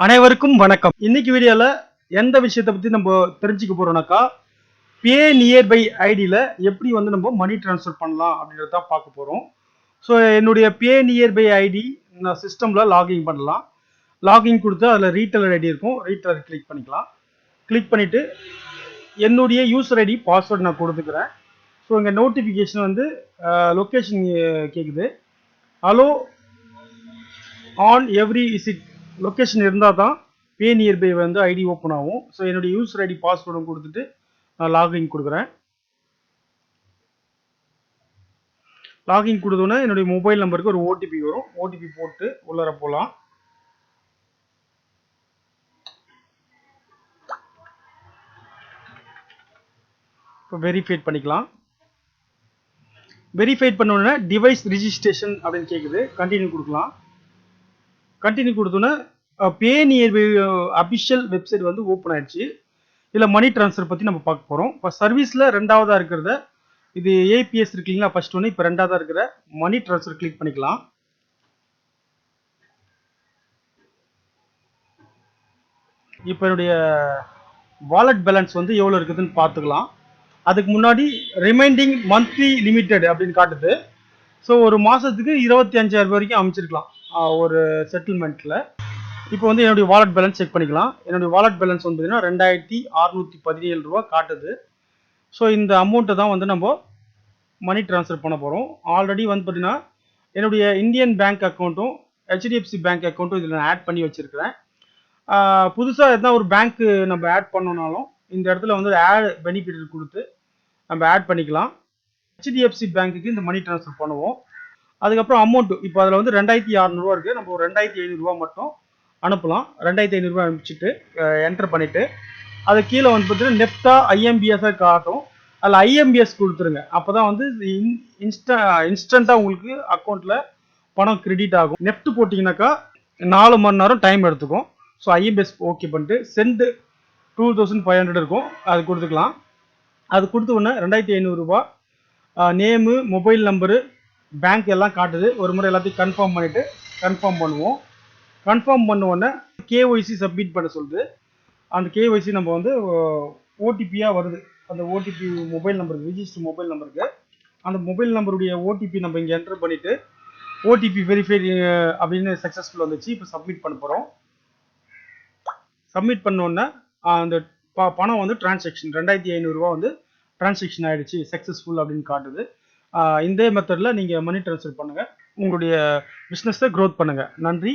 அனைவருக்கும் வணக்கம். இன்னைக்கு வீடியோல எந்த விஷயத்தை பத்தி நம்ம தெரிஞ்சுக்க போறோம்னாக்கா, பே நியர்பை ஐடியில எப்படி வந்து நம்ம மணி ட்ரான்ஸ்ஃபர் பண்ணலாம் அப்படின்றத பார்க்க போறோம். ஸோ என்னுடைய பே நியர்பை ஐடி நான் சிஸ்டம்ல லாகின் பண்ணலாம். லாகின் கொடுத்து அதில் ரீட்டெயிலர் ஐடி இருக்கும். ரீட்டெயிலர் கிளிக் பண்ணிக்கலாம். கிளிக் பண்ணிட்டு என்னுடைய யூசர் ஐடி பாஸ்வேர்டு நான் கொடுத்துக்கிறேன். ஸோ இங்கே நோட்டிஃபிகேஷன் வந்து லொக்கேஷன் கேட்குது. Hello on every is it location இருந்தால் தான் பே நியர்பை வந்து ஐடி ஓப்பன் ஆகும். ஸோ என்னுடைய யூசர் ஐடி பாஸ்வேர்டும் கொடுத்துட்டு நான் லாகின் கொடுக்குறேன். லாகின் கொடுத்தோன்னே என்னுடைய மொபைல் நம்பருக்கு ஒரு ஓடிபி வரும். ஓடிபி போட்டு உள்ளர போகலாம். இப்போ வெரிஃபைட் பண்ணிக்கலாம். வெரிஃபைட் பண்ணோன்னே டிவைஸ் ரிஜிஸ்ட்ரேஷன் அப்படின்னு கேட்குது. கண்டினியூ கொடுக்கலாம். கண்டினியூ கொடுத்தோன்னே பே நியர்பை அபிஷியல் வெப்சைட் வந்து ஓப்பன் ஆயிடுச்சு. இதில் மணி ட்ரான்ஸ்ஃபர் பற்றி நம்ம பார்க்க போகிறோம். இப்போ சர்வீஸில் ரெண்டாவதாக இருக்கிறத இது ஏபிஎஸ் இருக்குங்களா ஃபர்ஸ்ட் ஒன்று, இப்போ ரெண்டாவதாக இருக்கிற மணி ட்ரான்ஸ்ஃபர் கிளிக் பண்ணிக்கலாம். இப்போ என்னுடைய வாலெட் பேலன்ஸ் வந்து எவ்வளோ இருக்குதுன்னு பார்த்துக்கலாம். அதுக்கு முன்னாடி ரிமைண்டிங் மந்த்லி லிமிட்டெட் அப்படின்னு காட்டுது. ஸோ ஒரு மாதத்துக்கு 25,000 வரைக்கும் அமைச்சிருக்கலாம் ஒரு செட்டில்மெண்ட்டில். இப்போ வந்து என்னுடைய வாலெட் பேலன்ஸ் செக் பண்ணிக்கலாம். என்னுடைய வாலெட் பேலன்ஸ் வந்து பார்த்தீங்கன்னா 2,617 ரூபா காட்டுது. ஸோ இந்த அமௌண்ட்டை தான் வந்து நம்ம மணி ட்ரான்ஸ்ஃபர் பண்ண போகிறோம். ஆல்ரெடி வந்து பார்த்தீங்கன்னா என்னுடைய இந்தியன் பேங்க் அக்கௌண்ட்டும் ஹெச்டிஎஃப்சி பேங்க் அக்கௌண்ட்டும் இதில் நான் ஆட் பண்ணி வச்சுருக்கிறேன். புதுசாக எதனா ஒரு பேங்க்கு நம்ம ஆட் பண்ணோனாலும் இந்த இடத்துல வந்து ஆட் பெனிஃபிட் கொடுத்து நம்ம ஆட் பண்ணிக்கலாம். ஹெச்டிஎஃப்சி பேங்க்குக்கு இந்த மணி ட்ரான்ஸ்ஃபர் பண்ணுவோம். அதுக்கப்புறம் அமௌண்ட்டு இப்போ அதில் வந்து 2,600 இருக்குது. நம்ம ஒரு 2,500 மட்டும் அனுப்பலாம். 2,500 அனுப்பிச்சிட்டு என்டர் பண்ணிவிட்டு அது கீழே வந்து பார்த்தீங்கன்னா நெஃப்டா ஐஎம்பிஎஸ்ஸாக காட்டும். அதில் ஐஎம்பிஎஸ் கொடுத்துருங்க. அப்போ தான் வந்து இன்ஸ்டண்ட்டாக உங்களுக்கு அக்கௌண்ட்டில் பணம் கிரெடிட் ஆகும். நெஃப்ட் போட்டிங்கனாக்கா 4 மணி நேரம் டைம் எடுத்துக்கும். ஸோ ஐஎம்பிஎஸ் ஓகே பண்ணிட்டு சென்ட் 2,500 இருக்கும், அது கொடுத்துக்கலாம். அது கொடுத்த உடனே 2,500 ரூபா நேமு, மொபைல் நம்பரு, பேங்க் எல்லாம் காட்டுது. ஒரு முறை எல்லாத்தையும் கன்ஃபார்ம் பண்ணிவிட்டு கன்ஃபார்ம் பண்ணுவோம். கன்ஃபார்ம் பண்ண உடனே கேஒய்சி சப்மிட் பண்ண சொல்லுது. அந்த கேஒய்சி நம்ம வந்து ஓடிபியாக வருது. அந்த ஓடிபி மொபைல் நம்பருக்கு, ரிஜிஸ்டர் மொபைல் நம்பருக்கு, அந்த மொபைல் நம்பருடைய ஓடிபி நம்ம இங்கே என்டர் பண்ணிவிட்டு ஓடிபி வெரிஃபை அப்படின்னு சக்ஸஸ்ஃபுல் வந்துச்சு. இப்போ சப்மிட் பண்ண போகிறோம். சப்மிட் பண்ணோன்னே அந்த பணம் வந்து டிரான்சாக்ஷன் 2,500 ரூபா வந்து டிரான்சாக்ஷன் ஆகிடுச்சு, சக்ஸஸ்ஃபுல் அப்படின்னு காட்டுது. இந்த மெத்தடில் நீங்கள் மணி ட்ரான்ஸ்ஃபர் பண்ணுங்கள். உங்களுடைய பிஸ்னஸை க்ரோத் பண்ணுங்கள். நன்றி.